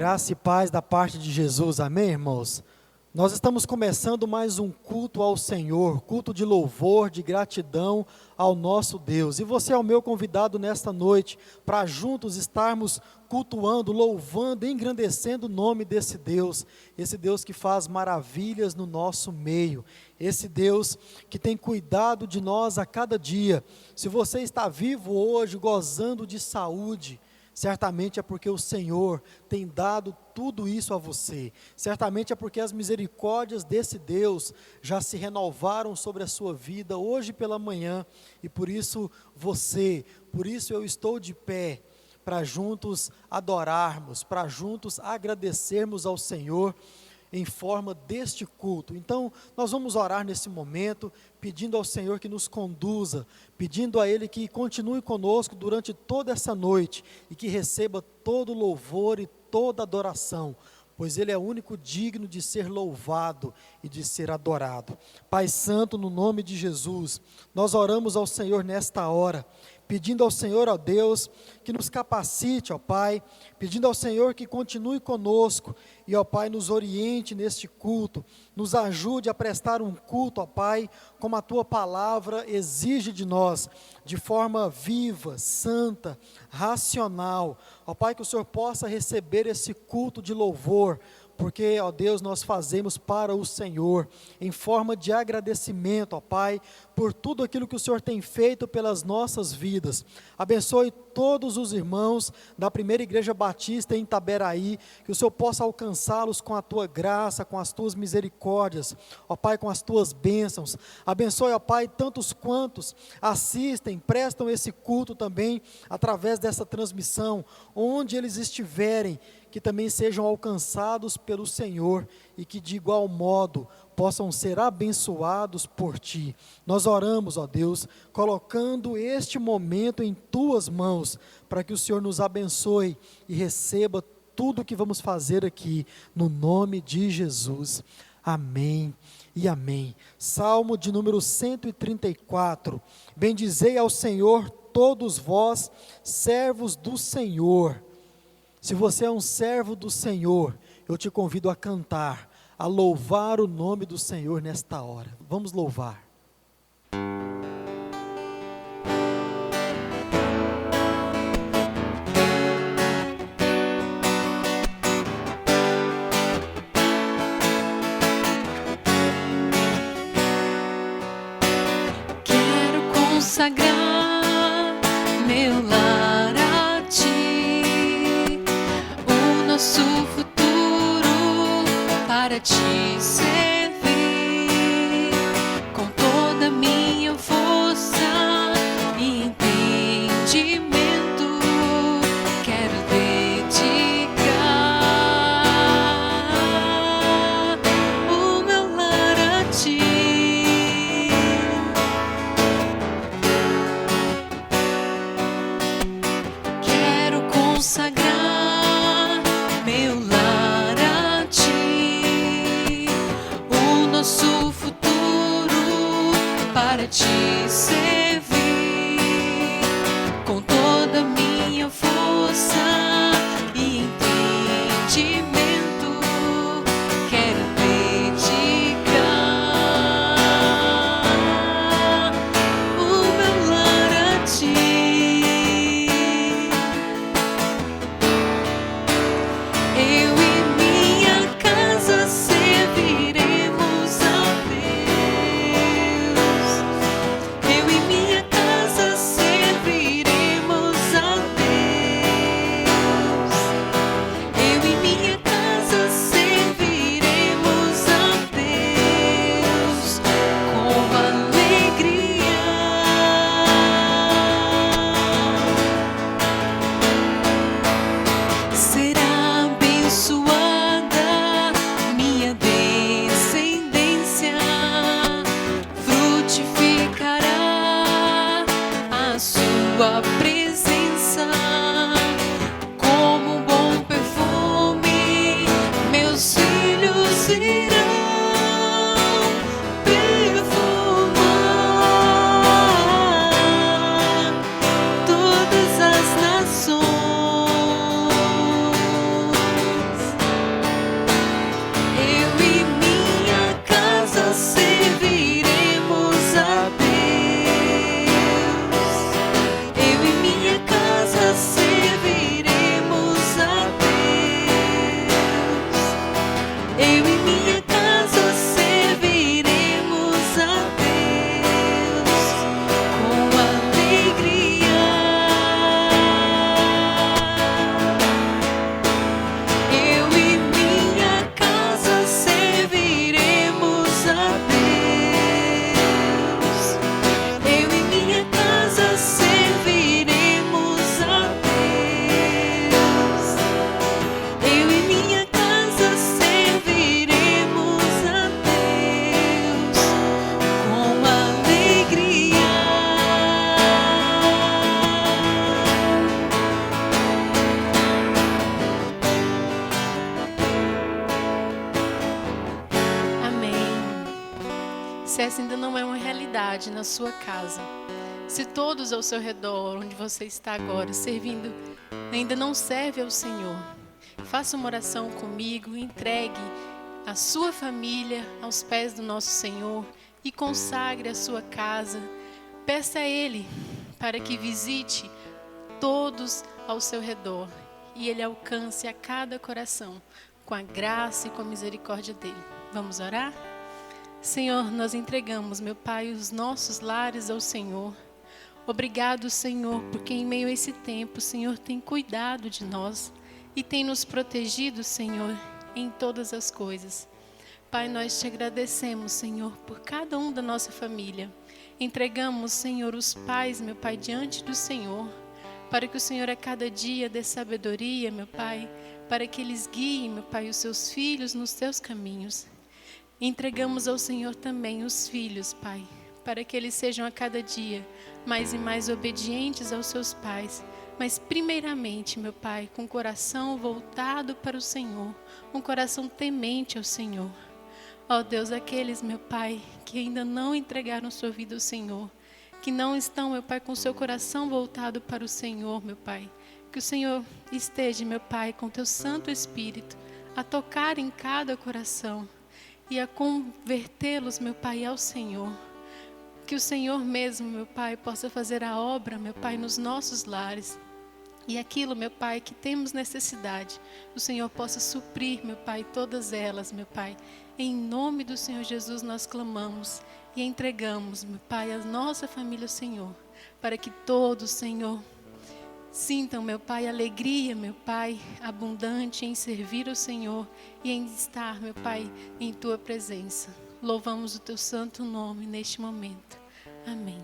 Graça e paz da parte de Jesus, amém, irmãos? Nós estamos começando mais um culto ao Senhor, culto de louvor, de gratidão ao nosso Deus. E você é o meu convidado nesta noite, para juntos estarmos cultuando, louvando, engrandecendo o nome desse Deus. Esse Deus que faz maravilhas no nosso meio. Esse Deus que tem cuidado de nós a cada dia. Se você está vivo hoje, gozando de saúde, certamente é porque o Senhor tem dado tudo isso a você. Certamente é porque as misericórdias desse Deus já se renovaram sobre a sua vida hoje pela manhã. E por isso eu estou de pé, para juntos adorarmos, para juntos agradecermos ao Senhor em forma deste culto. Então, nós vamos orar nesse momento, pedindo ao Senhor que nos conduza, pedindo a Ele que continue conosco durante toda essa noite e que receba todo louvor e toda adoração, pois Ele é o único digno de ser louvado e de ser adorado. Pai Santo, no nome de Jesus, nós oramos ao Senhor nesta hora, pedindo ao Senhor, ó Deus, que nos capacite, ó Pai, pedindo ao Senhor que continue conosco e, ó Pai, nos oriente neste culto, nos ajude a prestar um culto, ó Pai, como a Tua palavra exige de nós, de forma viva, santa, racional, ó Pai, que o Senhor possa receber esse culto de louvor, porque, ó Deus, nós fazemos para o Senhor, em forma de agradecimento, ó Pai, por tudo aquilo que o Senhor tem feito pelas nossas vidas. Abençoe todos os irmãos da Primeira Igreja Batista em Itaberaí, que o Senhor possa alcançá-los com a Tua graça, com as Tuas misericórdias, ó Pai, com as Tuas bênçãos. Abençoe, ó Pai, tantos quantos assistem, prestam esse culto também, através dessa transmissão, onde eles estiverem, que também sejam alcançados pelo Senhor e que de igual modo possam ser abençoados por Ti. Nós oramos, ó Deus, colocando este momento em Tuas mãos, para que o Senhor nos abençoe e receba tudo o que vamos fazer aqui, no nome de Jesus. Amém e amém. Salmo de número 134. Bendizei ao Senhor todos vós, servos do Senhor. Se você é um servo do Senhor, eu te convido a cantar, a louvar o nome do Senhor nesta hora. Vamos louvar. Quero consagrar meu lar a Ti, o nosso futuro para Te servir, com toda a minha força e entendimento. Quero dedicar o meu lar a Ti. Quero consagrar meu lar a Ti, o nosso futuro para Te servir, com toda a minha força e entendimento. Quero dedicar o meu lar a Ti. Eu e minha casa serviremos a Deus. Eu e minha casa serviremos a Deus. Eu e minha se essa ainda não é uma realidade na sua casa, se todos ao seu redor, onde você está agora, servindo, ainda não serve ao Senhor, faça uma oração comigo, entregue a sua família aos pés do nosso Senhor e consagre a sua casa. Peça a Ele para que visite todos ao seu redor e Ele alcance a cada coração com a graça e com a misericórdia dEle. Vamos orar? Senhor, nós entregamos, meu Pai, os nossos lares ao Senhor. Obrigado, Senhor, porque em meio a esse tempo o Senhor tem cuidado de nós e tem nos protegido, Senhor, em todas as coisas. Pai, nós te agradecemos, Senhor, por cada um da nossa família. Entregamos, Senhor, os pais, meu Pai, diante do Senhor, para que o Senhor a cada dia dê sabedoria, meu Pai, para que eles guiem, meu Pai, os seus filhos nos teus caminhos. Entregamos ao Senhor também os filhos, Pai, para que eles sejam a cada dia mais e mais obedientes aos seus pais, mas primeiramente, meu Pai, com o coração voltado para o Senhor, um coração temente ao Senhor. Ó Deus, aqueles, meu Pai, que ainda não entregaram sua vida ao Senhor, que não estão, meu Pai, com seu coração voltado para o Senhor, meu Pai, que o Senhor esteja, meu Pai, com teu Santo Espírito, a tocar em cada coração e a convertê-los, meu Pai, ao Senhor. Que o Senhor mesmo, meu Pai, possa fazer a obra, meu Pai, nos nossos lares. E aquilo, meu Pai, que temos necessidade, o Senhor possa suprir, meu Pai, todas elas, meu Pai. Em nome do Senhor Jesus nós clamamos e entregamos, meu Pai, a nossa família ao Senhor, para que todos, Senhor, sintam, meu Pai, alegria, meu Pai, abundante em servir o Senhor e em estar, meu Pai, em Tua presença. Louvamos o Teu santo nome neste momento. Amém.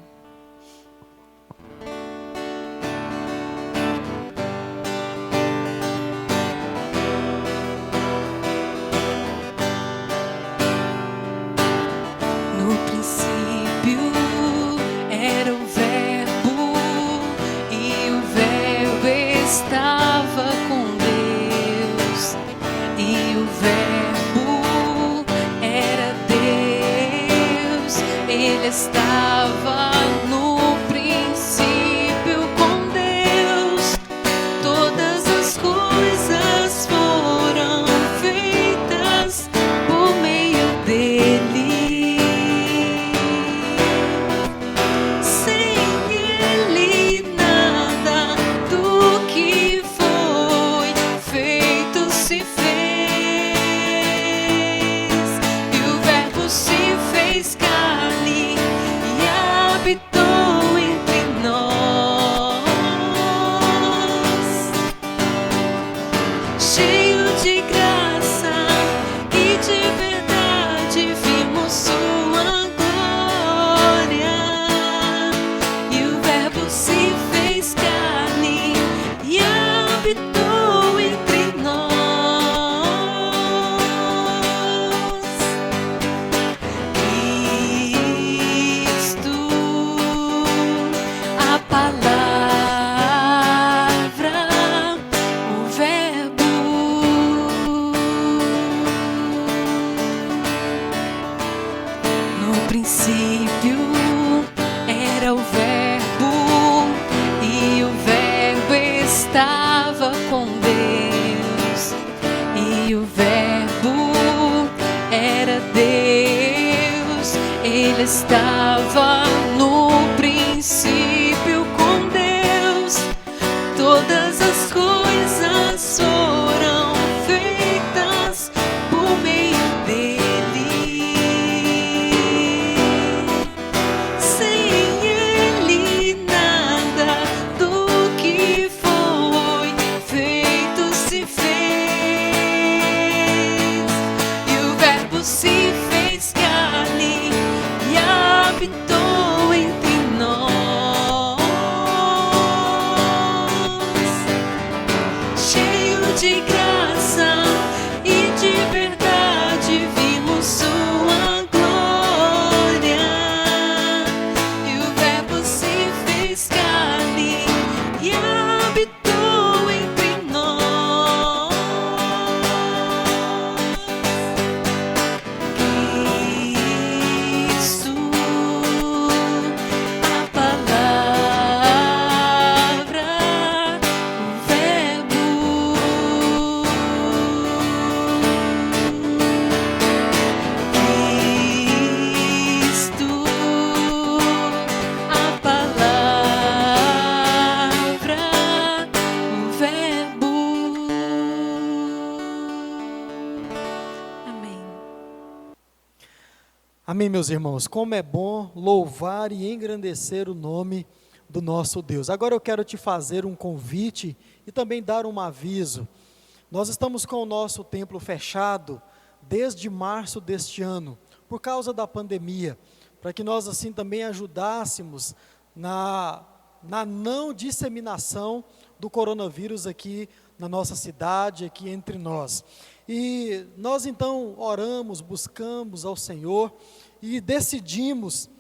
No princípio era o Verbo, e o Verbo estava com Deus, e o Verbo era Deus. Ele estava no princípio com Deus. Todas as coisas foram feitas por meio dele. Sem ele nada do que foi feito se fez. E o Verbo se fez carne e habitou entre nós. Cheio de graça e de verdade, vimos sua glória. E o Verbo se fez carne e habitou entre nós. Cristo, a palavra, o Verbo. No princípio era o Verbo, e o Verbo estava com Deus, e o Verbo era Deus. Ele estava no princípio com Deus. Todas as coisas foram feitas por meio dele. Sem ele nada do que foi feito se fez. E o Verbo se fez carne e habitou entre nós. Amém, meus irmãos. Como é bom louvar e engrandecer o nome do nosso Deus. Agora eu quero te fazer um convite e também dar um aviso. Nós estamos com o nosso templo fechado desde março deste ano, por causa da pandemia, para que nós assim também ajudássemos na não disseminação do coronavírus aqui na nossa cidade, aqui entre nós. E nós então oramos, buscamos ao Senhor e decidimos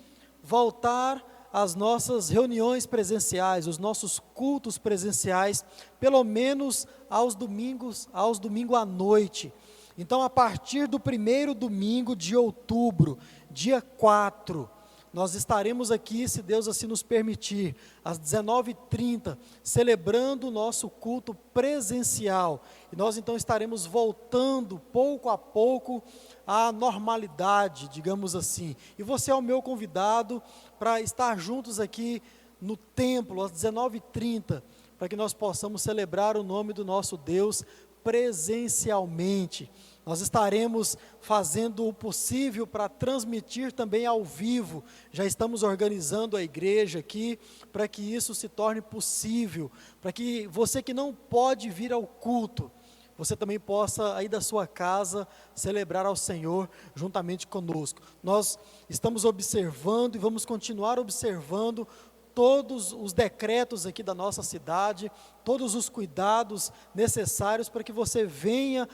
voltar às nossas reuniões presenciais, os nossos cultos presenciais, pelo menos aos domingos à noite. Então, a partir do primeiro domingo de outubro, dia 4, nós estaremos aqui, se Deus assim nos permitir, às 19h30, celebrando o nosso culto presencial. E nós então estaremos voltando pouco a pouco à normalidade, digamos assim. E você é o meu convidado para estar juntos aqui no templo, às 19h30, para que nós possamos celebrar o nome do nosso Deus presencialmente. Nós estaremos fazendo o possível para transmitir também ao vivo. Já estamos organizando a igreja aqui para que isso se torne possível, para que você que não pode vir ao culto, você também possa aí da sua casa celebrar ao Senhor juntamente conosco. Nós estamos observando e vamos continuar observando todos os decretos aqui da nossa cidade, todos os cuidados necessários para que você venha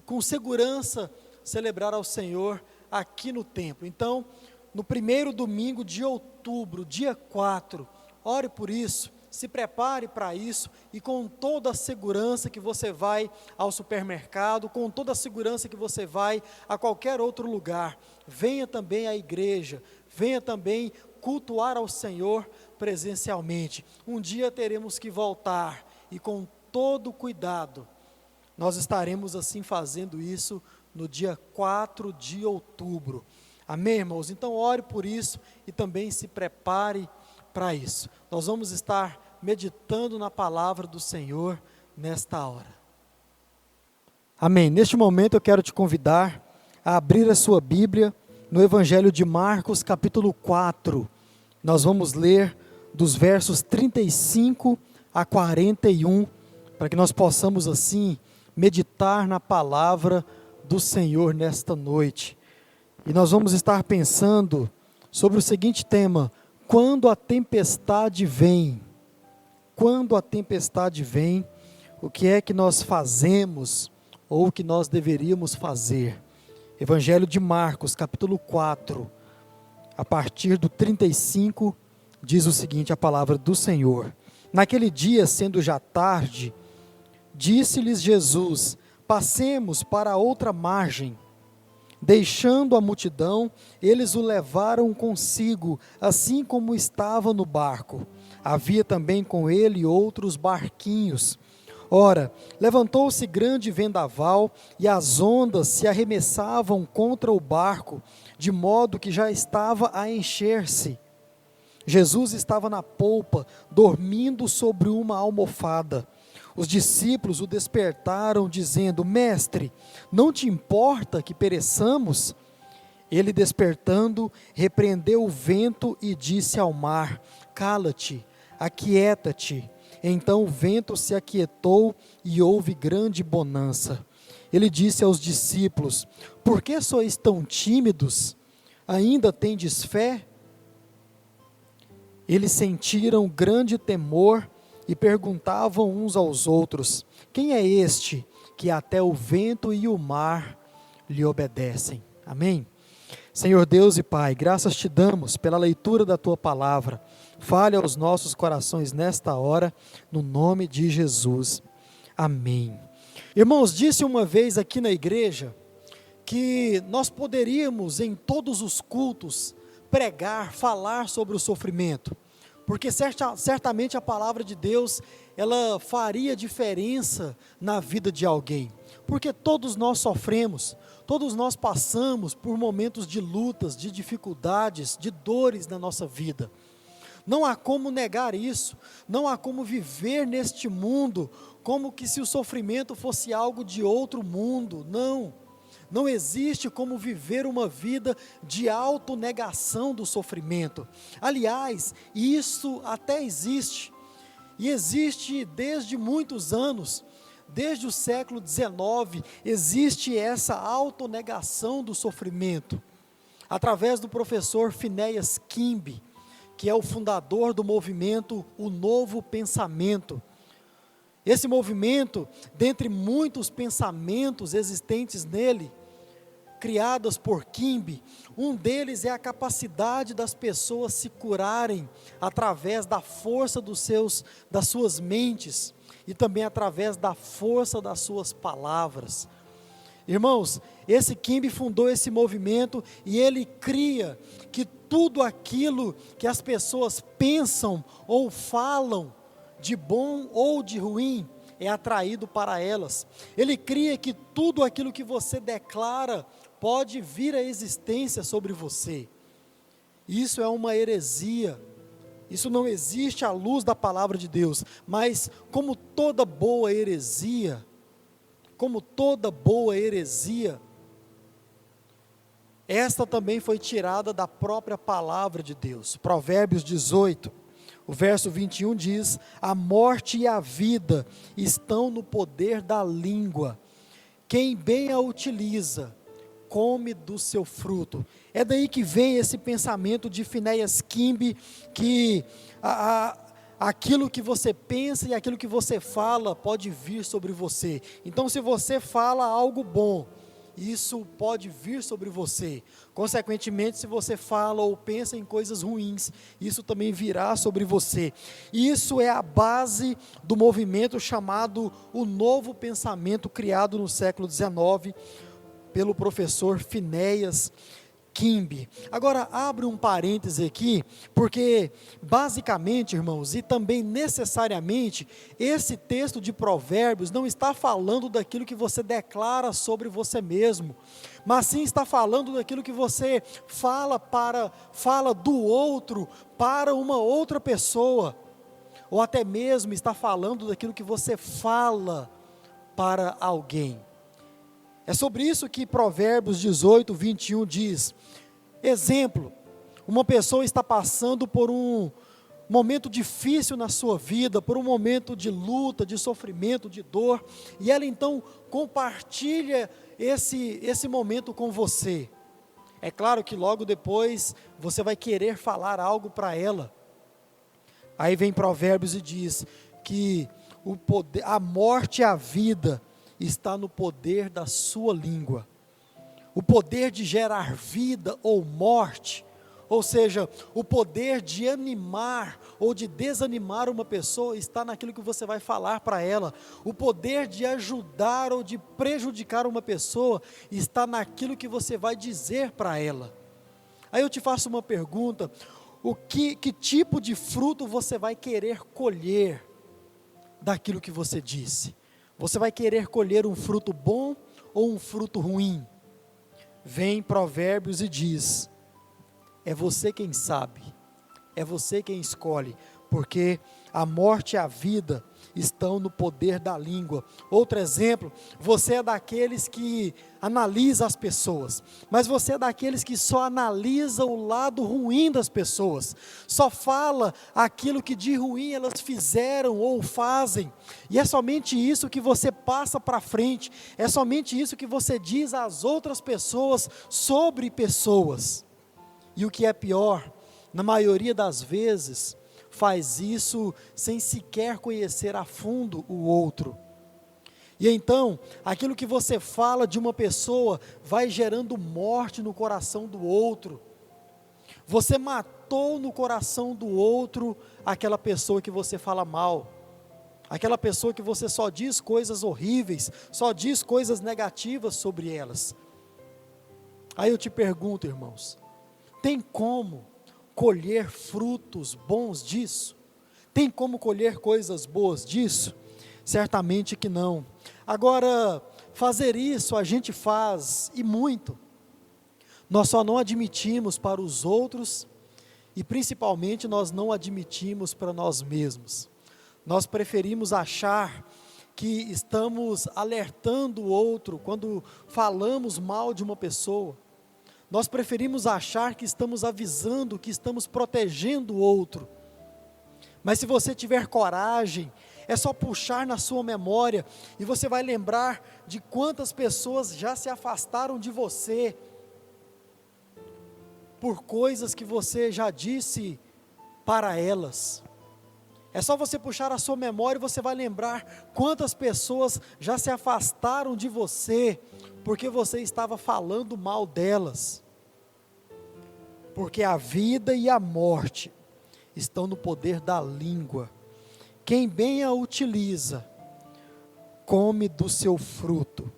com segurança celebrar ao Senhor aqui no templo. Então, no primeiro domingo de outubro, dia 4, ore por isso, se prepare para isso e com toda a segurança que você vai ao supermercado, com toda a segurança que você vai a qualquer outro lugar, venha também à igreja, venha também cultuar ao Senhor presencialmente. Um dia teremos que voltar e com todo cuidado, nós estaremos assim fazendo isso no dia 4 de outubro. Amém, irmãos? Então ore por isso e também se prepare para isso. Nós vamos estar meditando na palavra do Senhor nesta hora. Amém. Neste momento eu quero te convidar a abrir a sua Bíblia no Evangelho de Marcos, capítulo 4. Nós vamos ler dos versos 35 a 41, para que nós possamos assim meditar na palavra do Senhor nesta noite. E nós vamos estar pensando sobre o seguinte tema: quando a tempestade vem. Quando a tempestade vem, o que é que nós fazemos ou o que nós deveríamos fazer? Evangelho de Marcos, capítulo 4, a partir do 35, diz o seguinte, a palavra do Senhor. Naquele dia, sendo já tarde, disse-lhes Jesus: passemos para a outra margem. Deixando a multidão, eles o levaram consigo, assim como estava no barco. Havia também com ele outros barquinhos. Ora, levantou-se grande vendaval, e as ondas se arremessavam contra o barco, de modo que já estava a encher-se. Jesus estava na polpa, dormindo sobre uma almofada. Os discípulos o despertaram, dizendo: Mestre, não te importa que pereçamos? Ele, despertando, repreendeu o vento e disse ao mar: Cala-te, aquieta-te. Então o vento se aquietou e houve grande bonança. Ele disse aos discípulos: Por que sois tão tímidos? Ainda tendes fé? Eles sentiram grande temor e perguntavam uns aos outros: quem é este que até o vento e o mar lhe obedecem? Amém? Senhor Deus e Pai, graças te damos pela leitura da tua palavra. Fale aos nossos corações nesta hora, no nome de Jesus. Amém. Irmãos, disse uma vez aqui na igreja que nós poderíamos em todos os cultos pregar, falar sobre o sofrimento, porque certamente a palavra de Deus, ela faria diferença na vida de alguém, porque todos nós sofremos, todos nós passamos por momentos de lutas, de dificuldades, de dores na nossa vida. Não há como negar isso, não há como viver neste mundo como que se o sofrimento fosse algo de outro mundo, não. Não existe como viver uma vida de autonegação do sofrimento. Aliás, isso até existe. E existe desde muitos anos. Desde o século XIX, existe essa autonegação do sofrimento. Através do professor Phineas Kimby, que é o fundador do movimento O Novo Pensamento. Esse movimento, dentre muitos pensamentos existentes nele, criados por Kimby, um deles é a capacidade das pessoas se curarem através da força das suas mentes e também através da força das suas palavras. Irmãos, esse Kimby fundou esse movimento e ele cria que tudo aquilo que as pessoas pensam ou falam, de bom ou de ruim, é atraído para elas. Ele cria que tudo aquilo que você declara pode vir à existência sobre você. Isso é uma heresia. Isso não existe à luz da palavra de Deus. Mas como toda boa heresia, esta também foi tirada da própria palavra de Deus. Provérbios 18, o verso 21 diz: a morte e a vida estão no poder da língua. Quem bem a utiliza, come do seu fruto. É daí que vem esse pensamento de Phineas Kimby, que aquilo que você pensa e aquilo que você fala pode vir sobre você. Então, se você fala algo bom, isso pode vir sobre você. Consequentemente, se você fala ou pensa em coisas ruins, isso também virá sobre você. E isso é a base do movimento chamado o Novo Pensamento, criado no século XIX pelo professor Phineas Kimby. Agora, abre um parêntese aqui, porque basicamente, irmãos, e também necessariamente, esse texto de Provérbios não está falando daquilo que você declara sobre você mesmo, mas sim está falando daquilo que você fala do outro para uma outra pessoa, ou até mesmo está falando daquilo que você fala para alguém. É sobre isso que Provérbios 18, 21 diz. Exemplo, uma pessoa está passando por um momento difícil na sua vida, por um momento de luta, de sofrimento, de dor, e ela então compartilha esse momento com você. É claro que logo depois você vai querer falar algo para ela. Aí vem Provérbios e diz que a morte e a vida está no poder da sua língua. O poder de gerar vida ou morte, ou seja, o poder de animar ou de desanimar uma pessoa está naquilo que você vai falar para ela. O poder de ajudar ou de prejudicar uma pessoa está naquilo que você vai dizer para ela. Aí eu te faço uma pergunta: que tipo de fruto você vai querer colher daquilo que você disse? Você vai querer colher um fruto bom ou um fruto ruim? Vem Provérbios e diz: é você quem sabe, é você quem escolhe, porque a morte e a vida estão no poder da língua. Outro exemplo, você é daqueles que analisa as pessoas, mas você é daqueles que só analisa o lado ruim das pessoas, só fala aquilo que de ruim elas fizeram ou fazem, e é somente isso que você passa para frente, é somente isso que você diz às outras pessoas sobre pessoas. E o que é pior, na maioria das vezes, faz isso sem sequer conhecer a fundo o outro. E então, aquilo que você fala de uma pessoa vai gerando morte no coração do outro. Você matou no coração do outro aquela pessoa que você fala mal, aquela pessoa que você só diz coisas horríveis, só diz coisas negativas sobre elas. Aí eu te pergunto, irmãos, tem como colher frutos bons disso? Tem como colher coisas boas disso? Certamente que não. Agora, fazer isso a gente faz, e muito. Nós só não admitimos para os outros, e principalmente nós não admitimos para nós mesmos. Nós preferimos achar que estamos alertando o outro quando falamos mal de uma pessoa. Nós preferimos achar que estamos avisando, que estamos protegendo o outro. Mas se você tiver coragem, é só puxar na sua memória e você vai lembrar de quantas pessoas já se afastaram de você por coisas que você já disse para elas. É só você puxar a sua memória e você vai lembrar quantas pessoas já se afastaram de você porque você estava falando mal delas. Porque a vida e a morte estão no poder da língua. Quem bem a utiliza, come do seu fruto.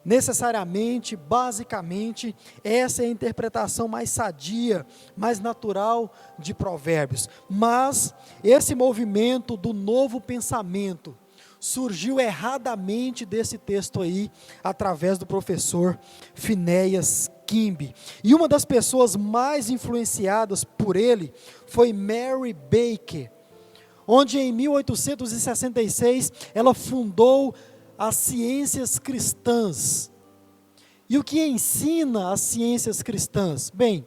Necessariamente, basicamente, essa é a interpretação mais sadia, mais natural de Provérbios. Mas esse movimento do novo pensamento surgiu erradamente desse texto aí, através do professor Phineas Quimby. E uma das pessoas mais influenciadas por ele foi Mary Baker, onde em 1866 ela fundou as ciências cristãs. E o que ensina as ciências cristãs? Bem,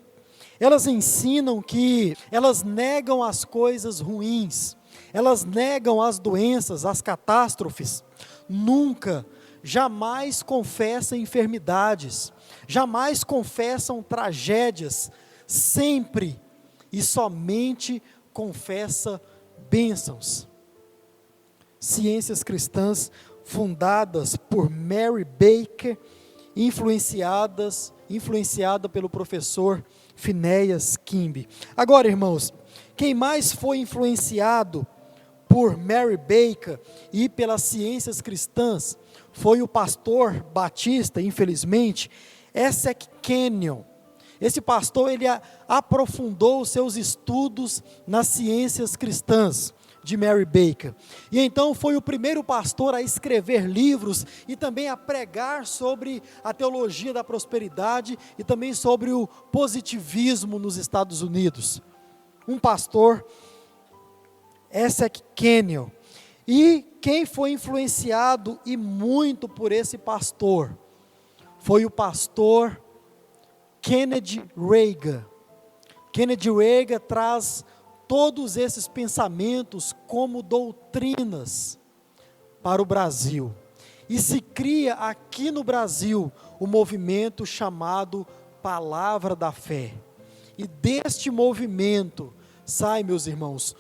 elas ensinam que elas negam as coisas ruins, elas negam as doenças, as catástrofes, nunca, jamais confessam enfermidades, jamais confessam tragédias, sempre e somente confessa bênçãos. Ciências cristãs fundadas por Mary Baker, influenciada pelo professor Phineas Quimby. Agora, irmãos, quem mais foi influenciado por Mary Baker e pelas ciências cristãs foi o pastor batista, infelizmente, Essex Kenyon. Esse pastor, ele aprofundou os seus estudos nas ciências cristãs de Mary Baker. E então foi o primeiro pastor a escrever livros e também a pregar sobre a teologia da prosperidade e também sobre o positivismo nos Estados Unidos. Um pastor, Essex Kenyon. E quem foi influenciado e muito por esse pastor foi o pastor Kennedy Reagan. Kennedy Reagan traz todos esses pensamentos como doutrinas para o Brasil. E se cria aqui no Brasil o movimento chamado Palavra da Fé. E deste movimento sai, meus irmãos,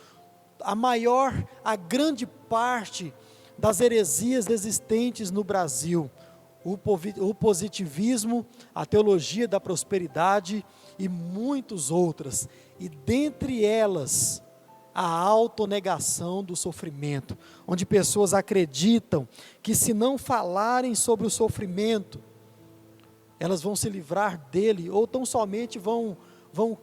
a grande parte das heresias existentes no Brasil. O positivismo, a teologia da prosperidade e muitas outras. E dentre elas, a autonegação do sofrimento, onde pessoas acreditam que se não falarem sobre o sofrimento, elas vão se livrar dele, ou tão somente vão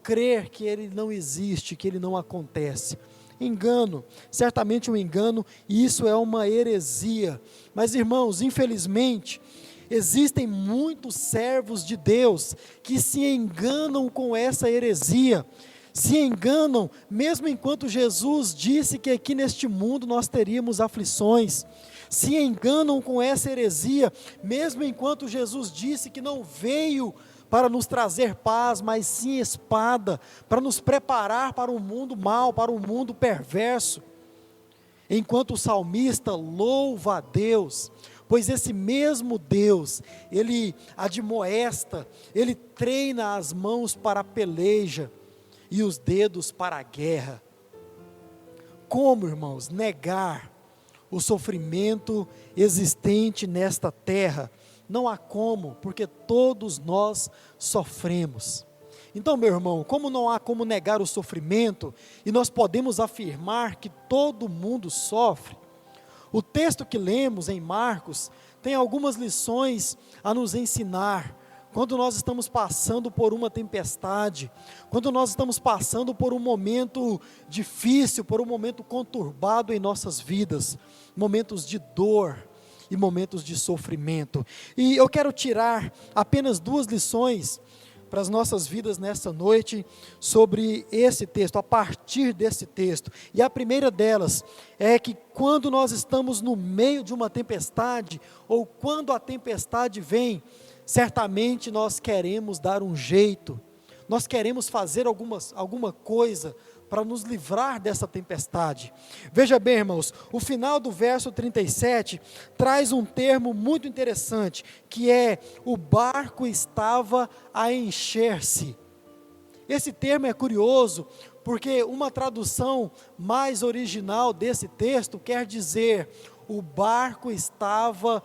crer que ele não existe, que ele não acontece. Engano, certamente um engano, e isso é uma heresia. Mas, irmãos, infelizmente, existem muitos servos de Deus que se enganam com essa heresia, se enganam, mesmo enquanto Jesus disse que aqui neste mundo nós teríamos aflições, se enganam com essa heresia, mesmo enquanto Jesus disse que não veio para nos trazer paz, mas sim espada, para nos preparar para um mundo mau, para um mundo perverso. Enquanto o salmista louva a Deus, pois esse mesmo Deus, Ele admoesta, Ele treina as mãos para a peleja e os dedos para a guerra. Como, irmãos, negar o sofrimento existente nesta terra? Não há como, porque todos nós sofremos. Então, meu irmão, como não há como negar o sofrimento, e nós podemos afirmar que todo mundo sofre, o texto que lemos em Marcos tem algumas lições a nos ensinar. Quando nós estamos passando por uma tempestade, quando nós estamos passando por um momento difícil, por um momento conturbado em nossas vidas, momentos de dor e momentos de sofrimento. E eu quero tirar apenas duas lições para as nossas vidas nessa noite sobre esse texto, a partir desse texto. E a primeira delas é que quando nós estamos no meio de uma tempestade, ou quando a tempestade vem, certamente nós queremos dar um jeito, nós queremos fazer alguma coisa para nos livrar dessa tempestade. Veja bem, irmãos, o final do verso 37 traz um termo muito interessante, que é: o barco estava a encher-se. Esse termo é curioso, porque uma tradução mais original desse texto quer dizer: o barco estava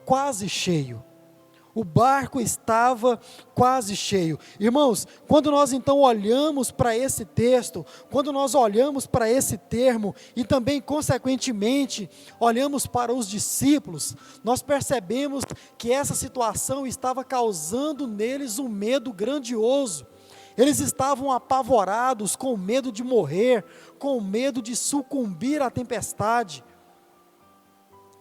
quase cheio. O barco estava quase cheio. Irmãos, quando nós então olhamos para esse texto, quando nós olhamos para esse termo, e também consequentemente olhamos para os discípulos, nós percebemos que essa situação estava causando neles um medo grandioso. Eles estavam apavorados, com medo de morrer, com medo de sucumbir à tempestade.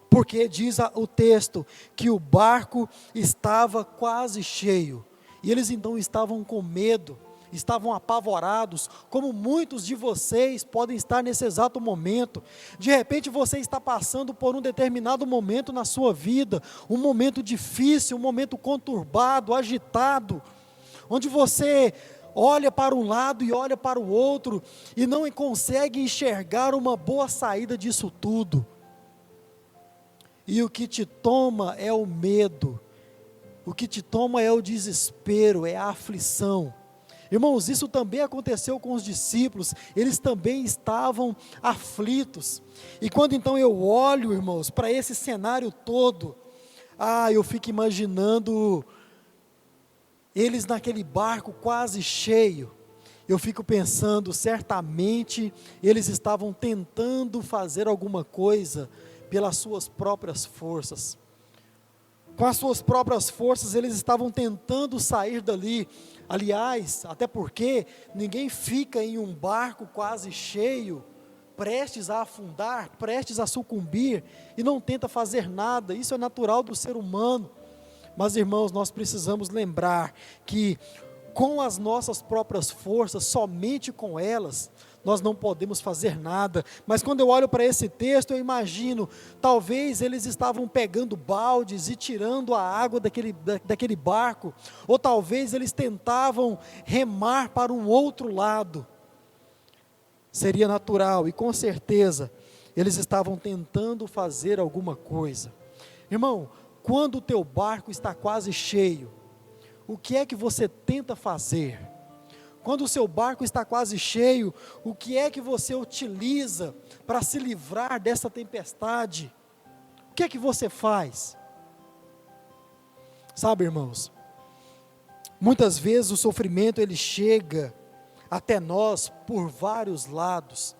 Porque diz o texto que o barco estava quase cheio, e eles então estavam com medo, estavam apavorados, como muitos de vocês podem estar nesse exato momento. De repente você está passando por um determinado momento na sua vida, um momento difícil, um momento conturbado, agitado, onde você olha para um lado e olha para o outro, e não consegue enxergar uma boa saída disso tudo. E o que te toma é o medo, o que te toma é o desespero, é a aflição. Irmãos, isso também aconteceu com os discípulos, eles também estavam aflitos. E quando então eu olho, irmãos, para esse cenário todo, eu fico imaginando eles naquele barco quase cheio. Eu fico pensando, certamente eles estavam tentando fazer alguma coisa pelas suas próprias forças. Com as suas próprias forças eles estavam tentando sair dali. Aliás, até porque ninguém fica em um barco quase cheio, prestes a afundar, prestes a sucumbir, e não tenta fazer nada. Isso é natural do ser humano. Mas, irmãos, nós precisamos lembrar que com as nossas próprias forças, somente com elas, nós não podemos fazer nada. Mas quando eu olho para esse texto, eu imagino, talvez eles estavam pegando baldes e tirando a água daquele barco, ou talvez eles tentavam remar para um outro lado. Seria natural, e com certeza, eles estavam tentando fazer alguma coisa. Irmão, quando o teu barco está quase cheio, o que é que você tenta fazer? Quando o seu barco está quase cheio, o que é que você utiliza para se livrar dessa tempestade? O que é que você faz? Sabe, irmãos, muitas vezes o sofrimento ele chega até nós por vários lados,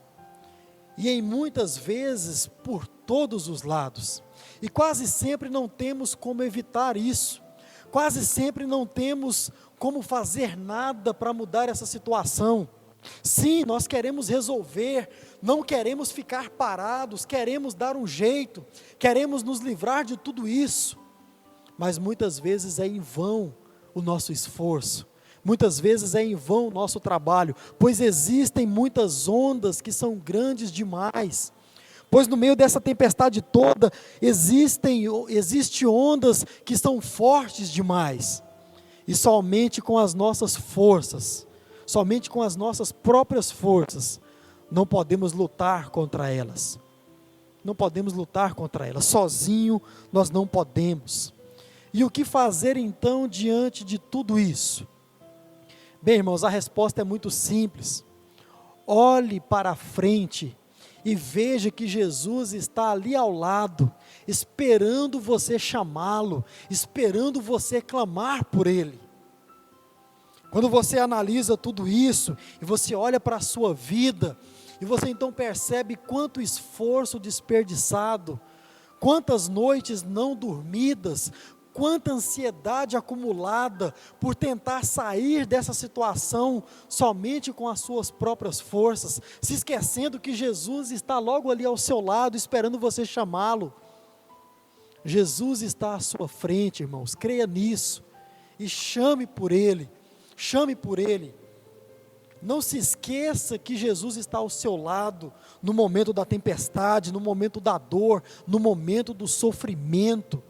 e em muitas vezes por todos os lados, e quase sempre não temos como evitar isso. Quase sempre não temos como fazer nada para mudar essa situação. Sim, nós queremos resolver, não queremos ficar parados, queremos dar um jeito, queremos nos livrar de tudo isso. Mas muitas vezes é em vão o nosso esforço, muitas vezes é em vão o nosso trabalho, pois existem muitas ondas que são grandes demais. Pois no meio dessa tempestade toda, existem ondas que são fortes demais. E somente com as nossas forças, somente com as nossas próprias forças, não podemos lutar contra elas. Não podemos lutar contra elas. Sozinho nós não podemos. E o que fazer então diante de tudo isso? Bem, irmãos, a resposta é muito simples. Olhe para a frente e veja que Jesus está ali ao lado, esperando você chamá-lo, esperando você clamar por Ele. Quando você analisa tudo isso, e você olha para a sua vida, e você então percebe quanto esforço desperdiçado, quantas noites não dormidas, quanta ansiedade acumulada por tentar sair dessa situação somente com as suas próprias forças, se esquecendo que Jesus está logo ali ao seu lado, esperando você chamá-lo. Jesus está à sua frente, irmãos, creia nisso, e chame por Ele, chame por Ele. Não se esqueça que Jesus está ao seu lado no momento da tempestade, no momento da dor, no momento do sofrimento.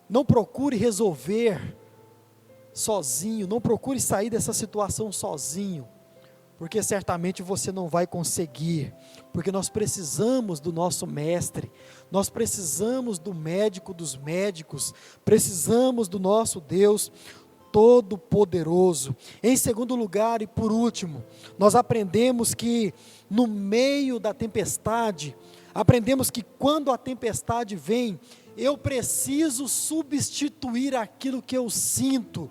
Não procure resolver sozinho, não procure sair dessa situação sozinho, porque certamente você não vai conseguir, porque nós precisamos do nosso mestre, nós precisamos do médico dos médicos, precisamos do nosso Deus Todo-Poderoso. Em segundo lugar e por último, nós aprendemos que no meio da tempestade, aprendemos que quando a tempestade vem, eu preciso substituir aquilo que eu sinto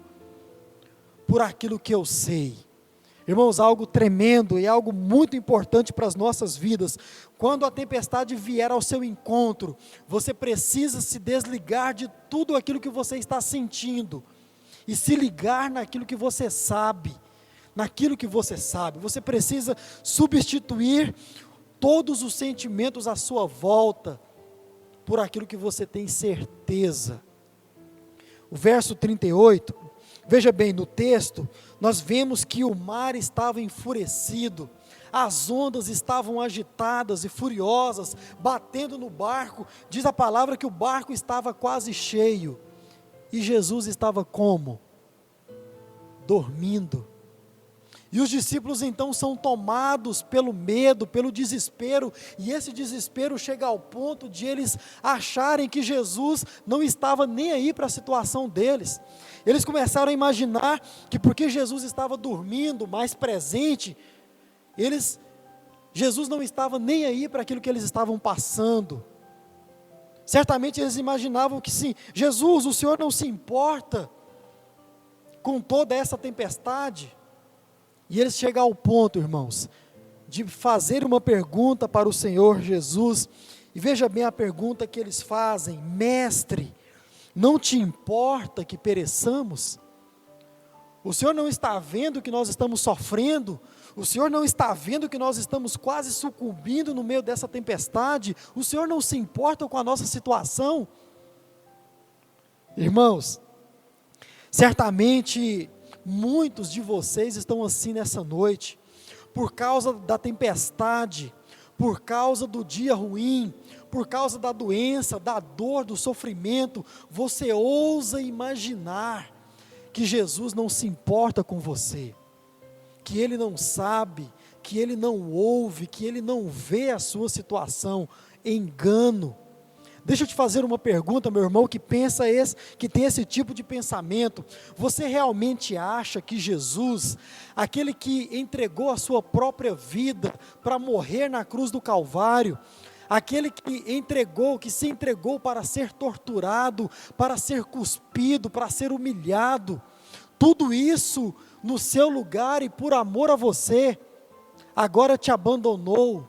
por aquilo que eu sei. Irmãos, algo tremendo e algo muito importante para as nossas vidas. Quando a tempestade vier ao seu encontro, você precisa se desligar de tudo aquilo que você está sentindo e se ligar naquilo que você sabe, naquilo que você sabe. Você precisa substituir todos os sentimentos à sua volta por aquilo que você tem certeza. O verso 38, veja bem, no texto, nós vemos que o mar estava enfurecido, as ondas estavam agitadas e furiosas, batendo no barco. Diz a palavra que o barco estava quase cheio. E Jesus estava como? Dormindo. E os discípulos então são tomados pelo medo, pelo desespero, e esse desespero chega ao ponto de eles acharem que Jesus não estava nem aí para a situação deles. Eles começaram a imaginar que porque Jesus estava dormindo, mais presente, Jesus não estava nem aí para aquilo que eles estavam passando. Certamente eles imaginavam que sim, Jesus, o Senhor não se importa com toda essa tempestade. E eles chegam ao ponto, irmãos, de fazer uma pergunta para o Senhor Jesus, e veja bem a pergunta que eles fazem: Mestre, não te importa que pereçamos? O Senhor não está vendo que nós estamos sofrendo? O Senhor não está vendo que nós estamos quase sucumbindo no meio dessa tempestade? O Senhor não se importa com a nossa situação? Irmãos, certamente muitos de vocês estão assim nessa noite, por causa da tempestade, por causa do dia ruim, por causa da doença, da dor, do sofrimento. Você ousa imaginar que Jesus não se importa com você, que Ele não sabe, que Ele não ouve, que Ele não vê a sua situação. Engano. Deixa eu te fazer uma pergunta, meu irmão, que tem esse tipo de pensamento. Você realmente acha que Jesus, aquele que entregou a sua própria vida para morrer na cruz do Calvário, aquele que se entregou para ser torturado, para ser cuspido, para ser humilhado, tudo isso no seu lugar e por amor a você, agora te abandonou,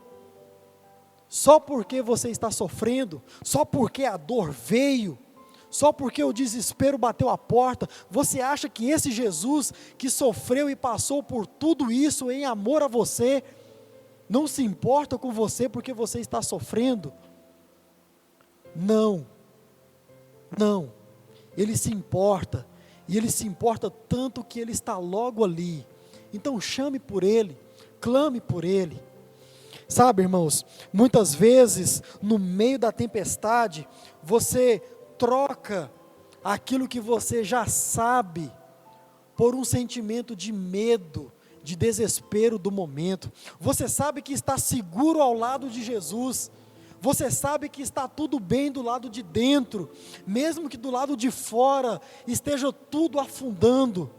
só porque você está sofrendo, só porque a dor veio, só porque o desespero bateu a porta? Você acha que esse Jesus que sofreu e passou por tudo isso em amor a você, não se importa com você porque você está sofrendo? Não, Ele se importa, e Ele se importa tanto que Ele está logo ali. Então chame por Ele, clame por Ele. Sabe, irmãos, muitas vezes no meio da tempestade, você troca aquilo que você já sabe por um sentimento de medo, de desespero do momento. Você sabe que está seguro ao lado de Jesus, você sabe que está tudo bem do lado de dentro, mesmo que do lado de fora esteja tudo afundando.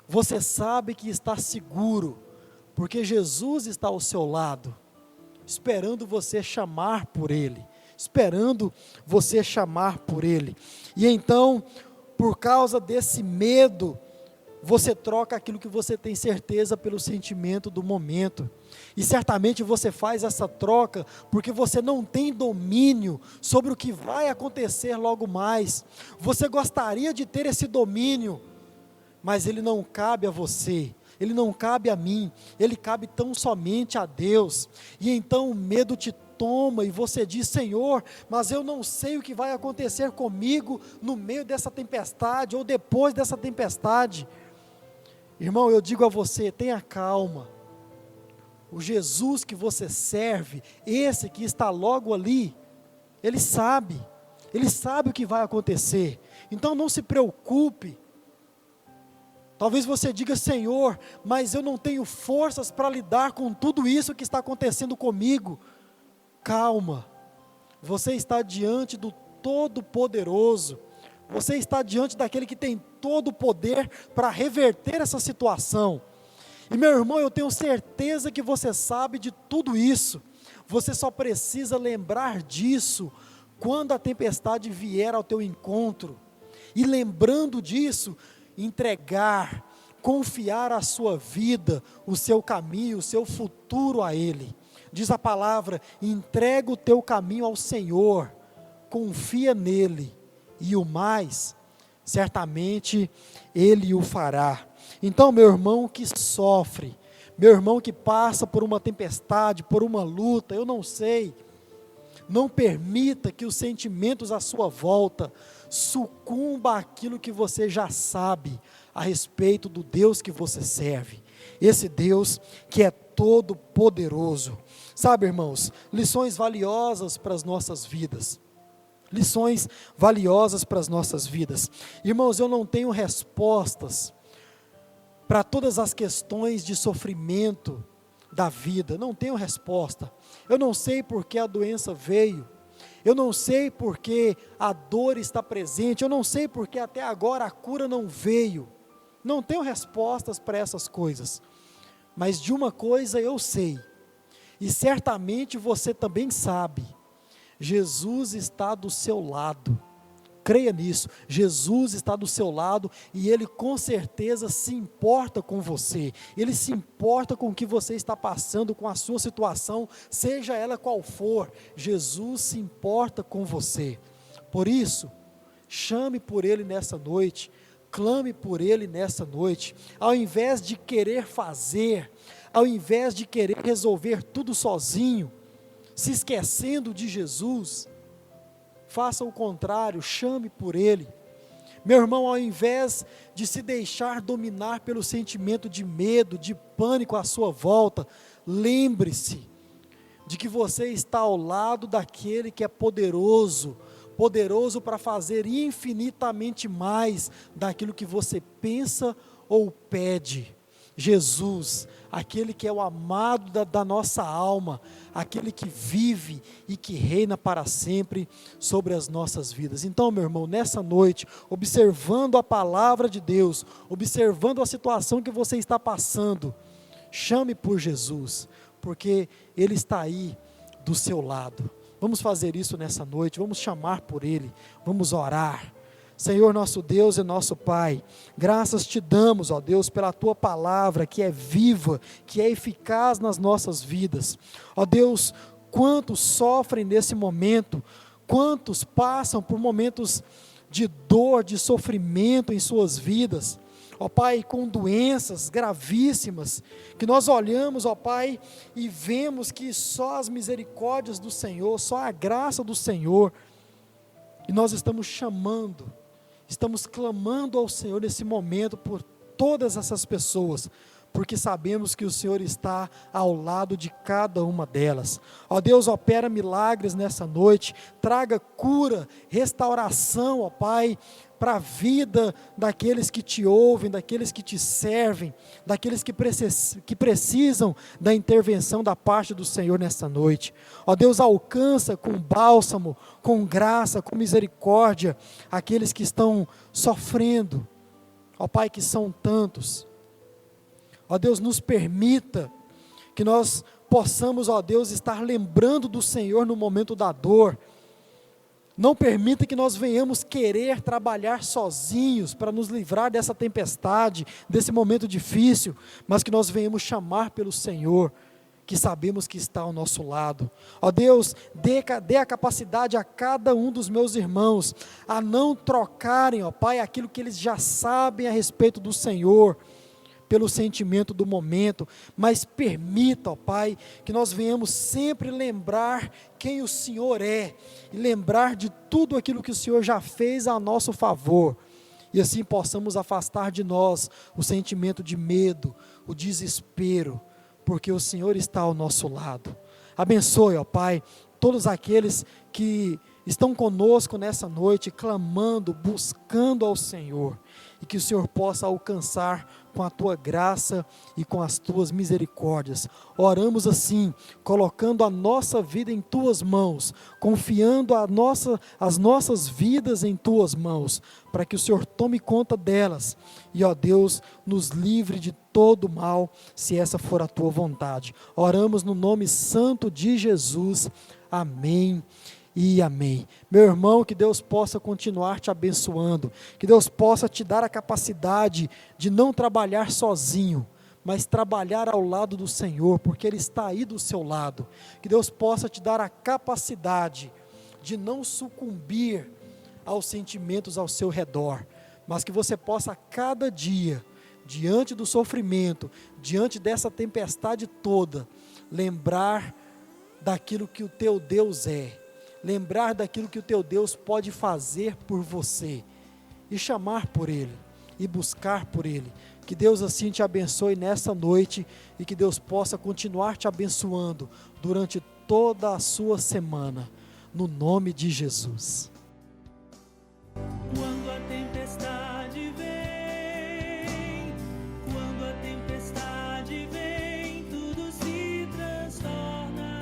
Você sabe que está seguro, porque Jesus está ao seu lado, esperando você chamar por Ele, e então, por causa desse medo, você troca aquilo que você tem certeza pelo sentimento do momento, e certamente você faz essa troca, porque você não tem domínio sobre o que vai acontecer logo mais. Você gostaria de ter esse domínio, mas ele não cabe a você, ele não cabe a mim, ele cabe tão somente a Deus. E então o medo te toma e você diz: Senhor, mas eu não sei o que vai acontecer comigo no meio dessa tempestade ou depois dessa tempestade. Irmão, eu digo a você, tenha calma. O Jesus que você serve, esse que está logo ali, Ele sabe o que vai acontecer. Então não se preocupe. Talvez você diga: Senhor, mas eu não tenho forças para lidar com tudo isso que está acontecendo comigo. Calma, você está diante do Todo-Poderoso, você está diante daquele que tem todo o poder para reverter essa situação. E meu irmão, eu tenho certeza que você sabe de tudo isso, você só precisa lembrar disso quando a tempestade vier ao teu encontro, e lembrando disso, entregar, confiar a sua vida, o seu caminho, o seu futuro a Ele. Diz a palavra: entrega o teu caminho ao Senhor, confia nele, e o mais, certamente Ele o fará. Então, meu irmão que sofre, meu irmão que passa por uma tempestade, por uma luta, eu não sei, não permita que os sentimentos à sua volta sucumba àquilo que você já sabe a respeito do Deus que você serve, esse Deus que é todo poderoso. Sabe, irmãos, lições valiosas para as nossas vidas, lições valiosas para as nossas vidas. Irmãos, eu não tenho respostas para todas as questões de sofrimento da vida, não tenho resposta. Eu não sei por que a doença veio, eu não sei por que a dor está presente, eu não sei por que até agora a cura não veio. Não tenho respostas para essas coisas, mas de uma coisa eu sei, e certamente você também sabe: Jesus está do seu lado. Creia nisso, Jesus está do seu lado e Ele com certeza se importa com você, Ele se importa com o que você está passando, com a sua situação, seja ela qual for, Jesus se importa com você. Por isso, chame por Ele nessa noite, clame por Ele nessa noite, ao invés de querer fazer, ao invés de querer resolver tudo sozinho, se esquecendo de Jesus, faça o contrário, chame por Ele. Meu irmão, ao invés de se deixar dominar pelo sentimento de medo, de pânico à sua volta, lembre-se de que você está ao lado daquele que é poderoso, poderoso para fazer infinitamente mais daquilo que você pensa ou pede. Jesus, aquele que é o amado da nossa alma, aquele que vive e que reina para sempre sobre as nossas vidas. Então, meu irmão, nessa noite, observando a palavra de Deus, observando a situação que você está passando, chame por Jesus, porque Ele está aí do seu lado. Vamos fazer isso nessa noite, vamos chamar por Ele, vamos orar. Senhor nosso Deus e nosso Pai, graças te damos, ó Deus, pela Tua palavra que é viva, que é eficaz nas nossas vidas. Ó Deus, quantos sofrem nesse momento, quantos passam por momentos de dor, de sofrimento em suas vidas, ó Pai, com doenças gravíssimas, que nós olhamos, ó Pai, e vemos que só as misericórdias do Senhor, só a graça do Senhor, e nós estamos chamando, estamos clamando ao Senhor nesse momento por todas essas pessoas, porque sabemos que o Senhor está ao lado de cada uma delas. Ó Deus, opera milagres nessa noite, traga cura, restauração, ó Pai, para a vida daqueles que te ouvem, daqueles que te servem, daqueles que precisam da intervenção da parte do Senhor nessa noite. Ó Deus, alcança com bálsamo, com graça, com misericórdia, aqueles que estão sofrendo, ó Pai, que são tantos. Ó Deus, nos permita que nós possamos, ó Deus, estar lembrando do Senhor no momento da dor. Não permita que nós venhamos querer trabalhar sozinhos para nos livrar dessa tempestade, desse momento difícil, mas que nós venhamos chamar pelo Senhor, que sabemos que está ao nosso lado. Ó Deus, dê a capacidade a cada um dos meus irmãos, a não trocarem, ó Pai, aquilo que eles já sabem a respeito do Senhor, pelo sentimento do momento, mas permita, ó Pai, que nós venhamos sempre lembrar quem o Senhor é, e lembrar de tudo aquilo que o Senhor já fez a nosso favor, e assim possamos afastar de nós o sentimento de medo, o desespero, porque o Senhor está ao nosso lado. Abençoe, ó Pai, todos aqueles que estão conosco nessa noite, clamando, buscando ao Senhor, e que o Senhor possa alcançar com a Tua graça e com as Tuas misericórdias. Oramos assim, colocando a nossa vida em Tuas mãos, confiando as nossas vidas em Tuas mãos, para que o Senhor tome conta delas, e ó Deus, nos livre de todo mal, se essa for a Tua vontade. Oramos no nome santo de Jesus. Amém e amém. Meu irmão, que Deus possa continuar te abençoando, que Deus possa te dar a capacidade de não trabalhar sozinho, mas trabalhar ao lado do Senhor, porque Ele está aí do seu lado. Que Deus possa te dar a capacidade de não sucumbir aos sentimentos ao seu redor, mas que você possa a cada dia, diante do sofrimento, diante dessa tempestade toda, lembrar daquilo que o teu Deus é, lembrar daquilo que o teu Deus pode fazer por você, e chamar por Ele, e buscar por Ele. Que Deus assim te abençoe nessa noite, e que Deus possa continuar te abençoando durante toda a sua semana, no nome de Jesus. Quando a tempestade vem, quando a tempestade vem, tudo se transforma.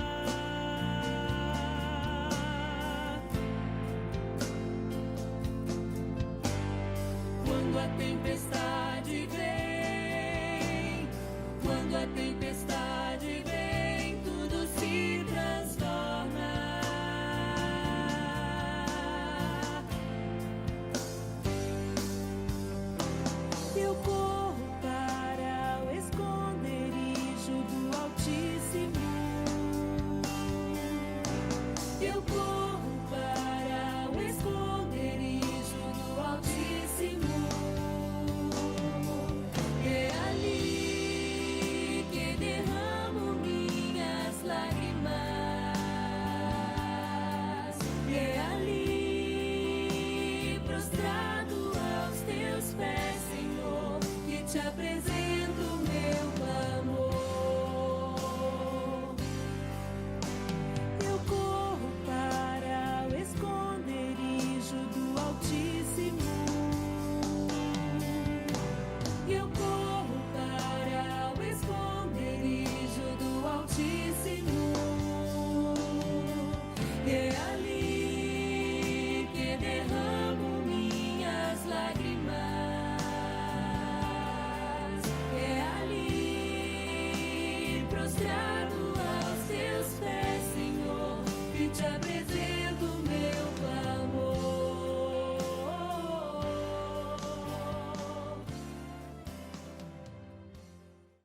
Quando a tempestade vem, quando a tempestade vem, tudo se transforma. Eu corro para o esconderijo do Altíssimo. Eu corro para o esconderijo do Altíssimo. É ali que derramo minhas lágrimas. É ali prostrado aos teus pés, Senhor, que te apresento.